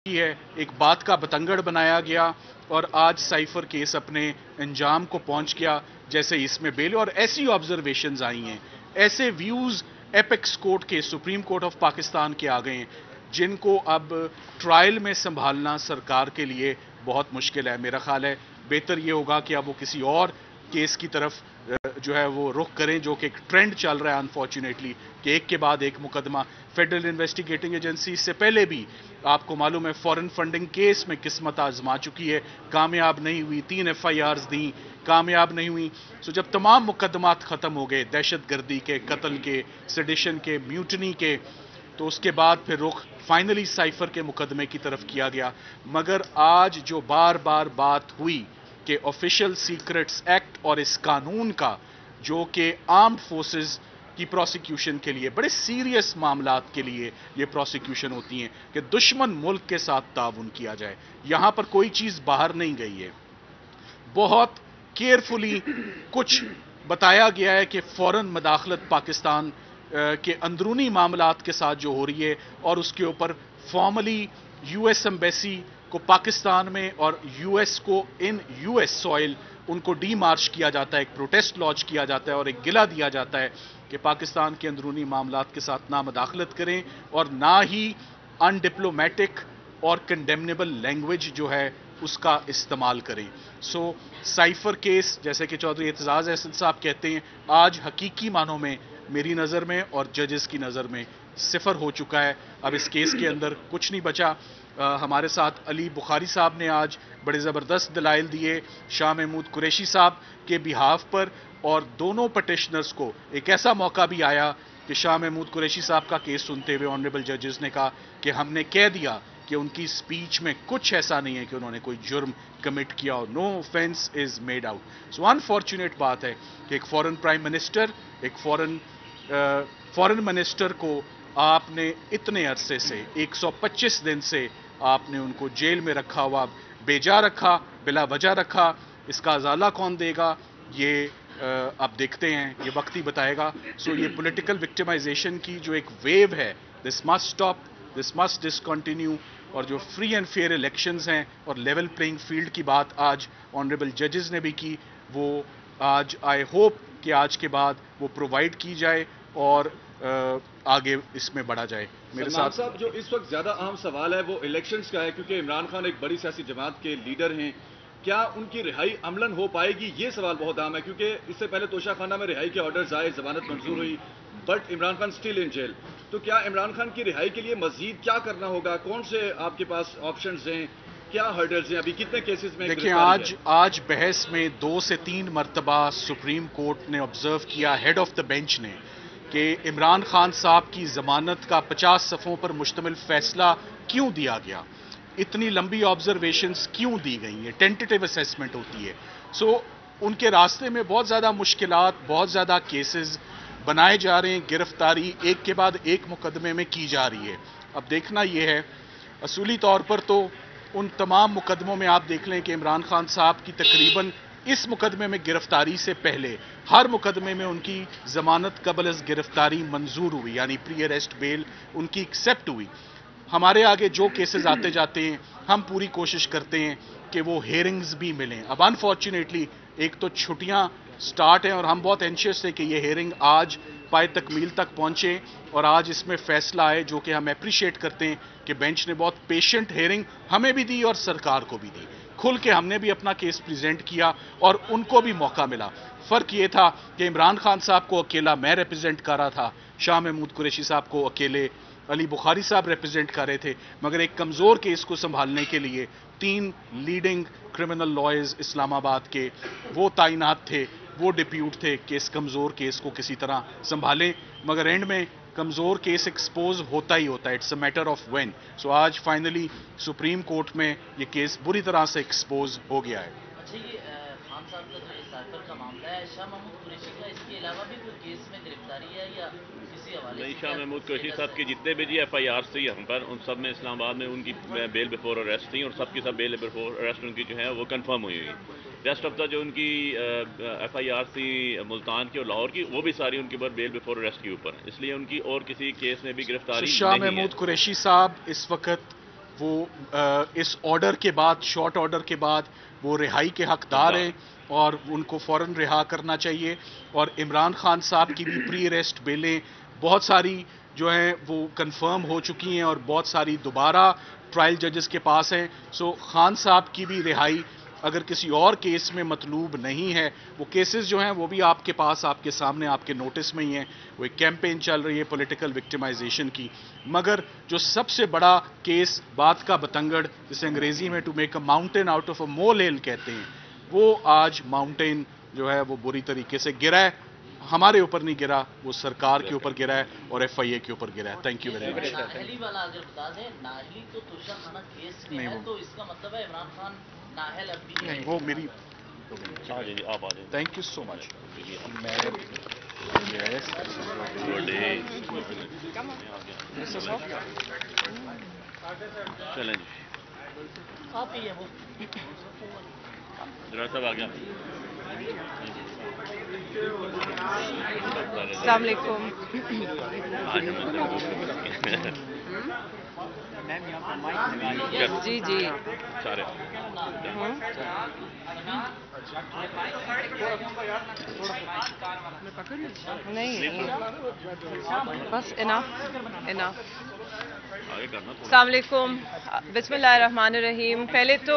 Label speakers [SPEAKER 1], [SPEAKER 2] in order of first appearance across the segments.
[SPEAKER 1] کی ہے، ایک بات کا بتنگڑ بنایا گیا اور آج سائفر کیس اپنے انجام کو پہنچ گیا جیسے اس میں بیل اور ایسی آبزرویشنز آئی ہیں، ایسے ویوز ایپیکس کورٹ کے سپریم کورٹ آف پاکستان کے آ گئے ہیں جن کو اب ٹرائل میں سنبھالنا سرکار کے لیے بہت مشکل ہے۔ میرا خیال ہے بہتر یہ ہوگا کہ اب وہ کسی اور کیس کی طرف جو ہے وہ رخ کریں، جو کہ ایک ٹرینڈ چل رہا ہے انفارچونیٹلی کہ ایک کے بعد ایک مقدمہ فیڈرل انویسٹیگیٹنگ ایجنسی سے پہلے بھی آپ کو معلوم ہے فورن فنڈنگ کیس میں قسمت آزما چکی ہے، کامیاب نہیں ہوئی، 3 ایف آئی آرز دیں، کامیاب نہیں ہوئی۔ سو جب تمام مقدمات ختم ہو گئے، دہشت گردی کے، قتل کے، سیڈیشن کے، میوٹنی کے، تو اس کے بعد پھر رخ فائنلی سائفر کے مقدمے کی طرف کیا گیا۔ مگر آج جو بار بار بات ہوئی کہ آفیشل سیکرٹس ایکٹ اور اس قانون کا جو کہ آرمڈ فورسز کی پروسیکیوشن کے لیے بڑے سیریس معاملات کے لیے یہ پروسیکیوشن ہوتی ہیں کہ دشمن ملک کے ساتھ تعاون کیا جائے، یہاں پر کوئی چیز باہر نہیں گئی ہے، بہت کیئرفلی کچھ بتایا گیا ہے کہ فوراً مداخلت پاکستان کے اندرونی معاملات کے ساتھ جو ہو رہی ہے اور اس کے اوپر فارملی یو ایس ایمبیسی کو پاکستان میں اور یو ایس کو ان یو ایس سوئل ان کو ڈی مارچ کیا جاتا ہے، ایک پروٹیسٹ لانچ کیا جاتا ہے اور ایک گلہ دیا جاتا ہے کہ پاکستان کے اندرونی معاملات کے ساتھ نہ مداخلت کریں اور نہ ہی ان ڈپلومیٹک اور کنڈیمنیبل لینگویج جو ہے اس کا استعمال کریں۔ سو سائفر کیس جیسے کہ چودھری اعتزاز احسن صاحب کہتے ہیں آج حقیقی معنوں میں میری نظر میں اور ججز کی نظر میں صفر ہو چکا ہے، اب اس کیس کے اندر کچھ نہیں بچا۔ ہمارے ساتھ علی بخاری صاحب نے آج بڑے زبردست دلائل دیے شاہ محمود قریشی صاحب کے بہاف پر، اور دونوں پٹیشنرز کو ایک ایسا موقع بھی آیا کہ شاہ محمود قریشی صاحب کا کیس سنتے ہوئے آنریبل ججز نے کہا کہ ہم نے کہہ دیا کہ ان کی سپیچ میں کچھ ایسا نہیں ہے کہ انہوں نے کوئی جرم کمٹ کیا اور no offence is made out. So unfortunate بات ہے کہ ایک فورن پرائم منسٹر، ایک فورن منسٹر کو آپ نے اتنے عرصے سے 125 دن سے آپ نے ان کو جیل میں رکھا ہوا، بیجا رکھا، بلا وجہ رکھا، اس کا ازالہ کون دے گا یہ اب دیکھتے ہیں، یہ وقت ہی بتائے گا۔ سو یہ پولیٹیکل وکٹمائزیشن کی جو ایک ویو ہے، this must stop, this must discontinue, اور جو فری اینڈ فیئر الیکشنز ہیں اور لیول پلینگ فیلڈ کی بات آج آنریبل ججز نے بھی کی، وہ آج آئی ہوپ کہ آج کے بعد وہ پرووائڈ کی جائے اور آگے اس میں بڑھا جائے۔ میرے
[SPEAKER 2] سلمان
[SPEAKER 1] ساتھ
[SPEAKER 2] صاحب، جو اس وقت زیادہ اہم سوال ہے وہ الیکشنز کا ہے، کیونکہ عمران خان ایک بڑی سیاسی جماعت کے لیڈر ہیں، کیا ان کی رہائی عملاً ہو پائے گی؟ یہ سوال بہت اہم ہے، کیونکہ اس سے پہلے توشہ خانہ میں رہائی کے آرڈرز آئے، ضمانت منظور ہوئی، but Imran Khan still in jail. تو کیا عمران خان کی رہائی کے لیے مزید کیا کرنا ہوگا؟ کون سے آپ کے پاس آپشنز ہیں؟ کیا ہرڈلز ہیں؟ ابھی کتنے کیسز میں
[SPEAKER 1] دیکھیں،
[SPEAKER 2] گرفتاری ہے؟
[SPEAKER 1] آج بحث میں 2 سے 3 مرتبہ سپریم کورٹ نے آبزرو کیا، ہیڈ آف دا بینچ نے، کہ عمران خان صاحب کی ضمانت کا 50 صفحوں پر مشتمل فیصلہ کیوں دیا گیا، اتنی لمبی آبزرویشنز کیوں دی گئی ہیں، ٹینٹیٹیو اسیسمنٹ ہوتی ہے۔ سو ان کے راستے میں بہت زیادہ مشکلات، بہت زیادہ کیسز بنائے جا رہے ہیں، گرفتاری ایک کے بعد ایک مقدمے میں کی جا رہی ہے۔ اب دیکھنا یہ ہے، اصولی طور پر تو ان تمام مقدموں میں آپ دیکھ لیں کہ عمران خان صاحب کی تقریباً اس مقدمے میں گرفتاری سے پہلے ہر مقدمے میں ان کی ضمانت قبل از گرفتاری منظور ہوئی، یعنی پری اریسٹ بیل ان کی ایکسیپٹ ہوئی۔ ہمارے آگے جو کیسز آتے جاتے ہیں ہم پوری کوشش کرتے ہیں کہ وہ ہیئرنگز بھی ملیں۔ اب انفارچونیٹلی ایک تو چھٹیاں سٹارٹ ہیں اور ہم بہت اینشیس تھے کہ یہ ہیئرنگ آج پائے تکمیل تک پہنچے اور آج اس میں فیصلہ آئے، جو کہ ہم اپریشیٹ کرتے ہیں کہ بینچ نے بہت پیشنٹ ہیئرنگ ہمیں بھی دی اور سرکار کو بھی دی، کھل کے ہم نے بھی اپنا کیس پریزنٹ کیا اور ان کو بھی موقع ملا۔ فرق یہ تھا کہ عمران خان صاحب کو اکیلا میں ریپرزینٹ کر رہا تھا، شاہ محمود قریشی صاحب کو اکیلے علی بخاری صاحب ریپرزینٹ کر رہے تھے، مگر ایک کمزور کیس کو سنبھالنے کے لیے 3 لیڈنگ کرمنل لائرز اسلام آباد کے وہ تعینات تھے، وہ ڈپیوٹ تھے کہ اس کمزور کیس کو کسی طرح سنبھالیں، مگر اینڈ میں کمزور کیس ایکسپوز ہوتا ہی ہوتا ہے، it's a matter of vain. So آج فائنلی سپریم کورٹ میں یہ کیس بری طرح سے ایکسپوز ہو گیا ہے۔
[SPEAKER 3] اچھا، یہ خان صاحب کا جو سائفر کا معاملہ ہے، شاہ محمود قریشی کا اس کے علاوہ بھی کوئی کیس میں گرفتاری ہے یا کسی حوالے
[SPEAKER 4] نہیں،
[SPEAKER 3] سے
[SPEAKER 4] شاہ
[SPEAKER 3] کیا
[SPEAKER 4] محمود قریشی
[SPEAKER 3] اسٹیٹس
[SPEAKER 4] صاحب
[SPEAKER 3] ہے؟
[SPEAKER 4] کے جتنے بھی ایف آئی آر تھی ہم پر، ان سب میں اسلام آباد میں ان کی بیل بفور اریسٹ تھی اور سب کی سب بیل بفور اریسٹ ان کی جو ہے وہ کنفرم ہوئی ہوئی۔ ریسٹ آف دا جو ان کی ایف آئی آر تھی ملتان کی اور لاہور کی، وہ بھی ساری ان کے اوپر بیل بفور اریسٹ کے اوپر، اس لیے ان کی اور کسی کیس میں بھی
[SPEAKER 1] سو
[SPEAKER 4] گرفتاری
[SPEAKER 1] شاہ
[SPEAKER 4] نہیں ہے۔
[SPEAKER 1] محمود قریشی صاحب اس وقت وہ اس آرڈر کے بعد، شارٹ آرڈر کے بعد وہ رہائی کے حقدار ہیں اور ان کو فوراً رہا کرنا چاہیے. اور عمران خان صاحب کی بھی پری اریسٹ بیلیں بہت ساری جو ہیں وہ کنفرم ہو چکی ہیں اور بہت ساری دوبارہ ٹرائل ججز کے پاس ہیں. سو خان صاحب کی بھی رہائی اگر کسی اور کیس میں مطلوب نہیں ہے، وہ کیسز جو ہیں وہ بھی آپ کے پاس، آپ کے سامنے، آپ کے نوٹس میں ہی ہیں. وہ ایک کیمپین چل رہی ہے پولیٹیکل وکٹمائزیشن کی. مگر جو سب سے بڑا کیس بات کا بتنگڑ، جسے انگریزی میں to make a mountain out of a mole hill کہتے ہیں، وہ آج ماؤنٹین جو ہے وہ بری طریقے سے گرا ہے. ہمارے اوپر نہیں گرا، وہ سرکار کے اوپر گرا ہے اور ایف آئی اے کے اوپر گرا ہے. Thank you very much.
[SPEAKER 3] نااہلی والا اگر بتا دیں، نااہلی تو توشا خانہ کیس میں ہے، تو اس کا مطلب ہے عمران خان نااہل اب بھی
[SPEAKER 1] نہیں، وہ میری
[SPEAKER 4] جی آپ آ جائیں.
[SPEAKER 1] تھینک یو سو مچ.
[SPEAKER 4] چلیں جی،
[SPEAKER 3] آپ ہی ہے وہ.
[SPEAKER 4] ڈرائیور صاحب آ گیا.
[SPEAKER 5] السلام علیکم. جی جی
[SPEAKER 4] سارے
[SPEAKER 5] نہیں بس انف.
[SPEAKER 4] آگے کرنا.
[SPEAKER 5] السلام علیکم. بسم اللہ الرحمن الرحیم. پہلے تو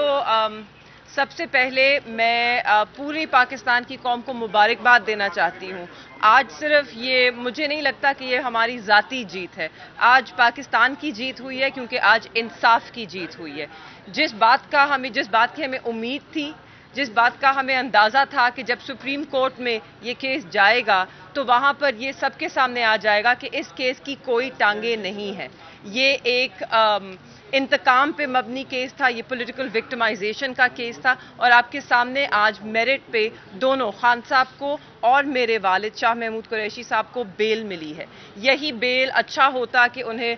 [SPEAKER 5] سب سے پہلے میں پوری پاکستان کی قوم کو مبارکباد دینا چاہتی ہوں. آج صرف یہ مجھے نہیں لگتا کہ یہ ہماری ذاتی جیت ہے، آج پاکستان کی جیت ہوئی ہے، کیونکہ آج انصاف کی جیت ہوئی ہے. جس بات کی ہمیں امید تھی، جس بات کا ہمیں اندازہ تھا کہ جب سپریم کورٹ میں یہ کیس جائے گا تو وہاں پر یہ سب کے سامنے آ جائے گا کہ اس کیس کی کوئی ٹانگیں نہیں ہے. یہ ایک انتقام پہ مبنی کیس تھا، یہ پولیٹیکل وکٹمائزیشن کا کیس تھا، اور آپ کے سامنے آج میرٹ پہ دونوں خان صاحب کو اور میرے والد شاہ محمود قریشی صاحب کو بیل ملی ہے. یہی بیل اچھا ہوتا کہ انہیں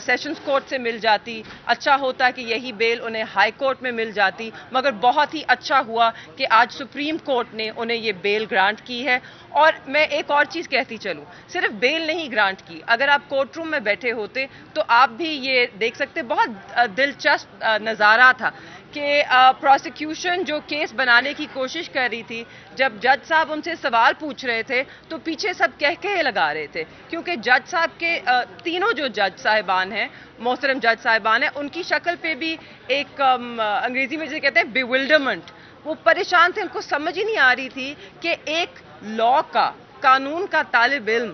[SPEAKER 5] سیشنز کورٹ سے مل جاتی، اچھا ہوتا کہ یہی بیل انہیں ہائی کورٹ میں مل جاتی، مگر بہت ہی اچھا ہوا کہ آج سپریم کورٹ نے انہیں یہ بیل گرانٹ کی ہے. اور میں ایک اور چیز کہتی چلوں، صرف بیل نہیں گرانٹ کی، اگر آپ کورٹ روم میں بیٹھے ہوتے تو آپ بھی یہ دیکھ سکتے، بہت دلچسپ نظارہ تھا کہ پروسیکیوشن جو کیس بنانے کی کوشش کر رہی تھی، جب جج صاحب ان سے سوال پوچھ رہے تھے تو پیچھے سب کہے لگا رہے تھے، کیونکہ جج صاحب کے تینوں جو جج صاحبان ہیں، محترم جج صاحبان ہیں، ان کی شکل پہ بھی ایک انگریزی میں جسے کہتے ہیں بیولڈرمنٹ، وہ پریشان تھے. ان کو سمجھ ہی نہیں آ رہی تھی کہ ایک لا کا، قانون کا طالب علم،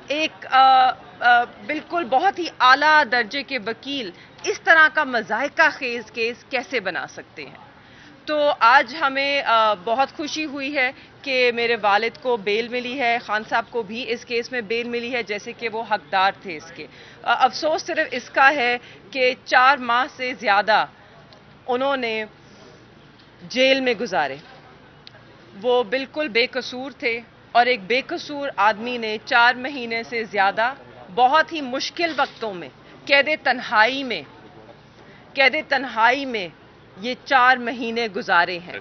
[SPEAKER 5] ایک بالکل بہت ہی اعلیٰ درجے کے وکیل اس طرح کا مضحکہ خیز کیس کیسے بنا سکتے ہیں. تو آج ہمیں بہت خوشی ہوئی ہے کہ میرے والد کو بیل ملی ہے، خان صاحب کو بھی اس کیس میں بیل ملی ہے، جیسے کہ وہ حقدار تھے اس کے. افسوس صرف اس کا ہے کہ 4 ماہ سے زیادہ انہوں نے جیل میں گزارے. وہ بالکل بے قصور تھے، اور ایک بے قصور آدمی نے 4 مہینے سے زیادہ بہت ہی مشکل وقتوں میں قید تنہائی میں یہ 4 مہینے گزارے ہیں.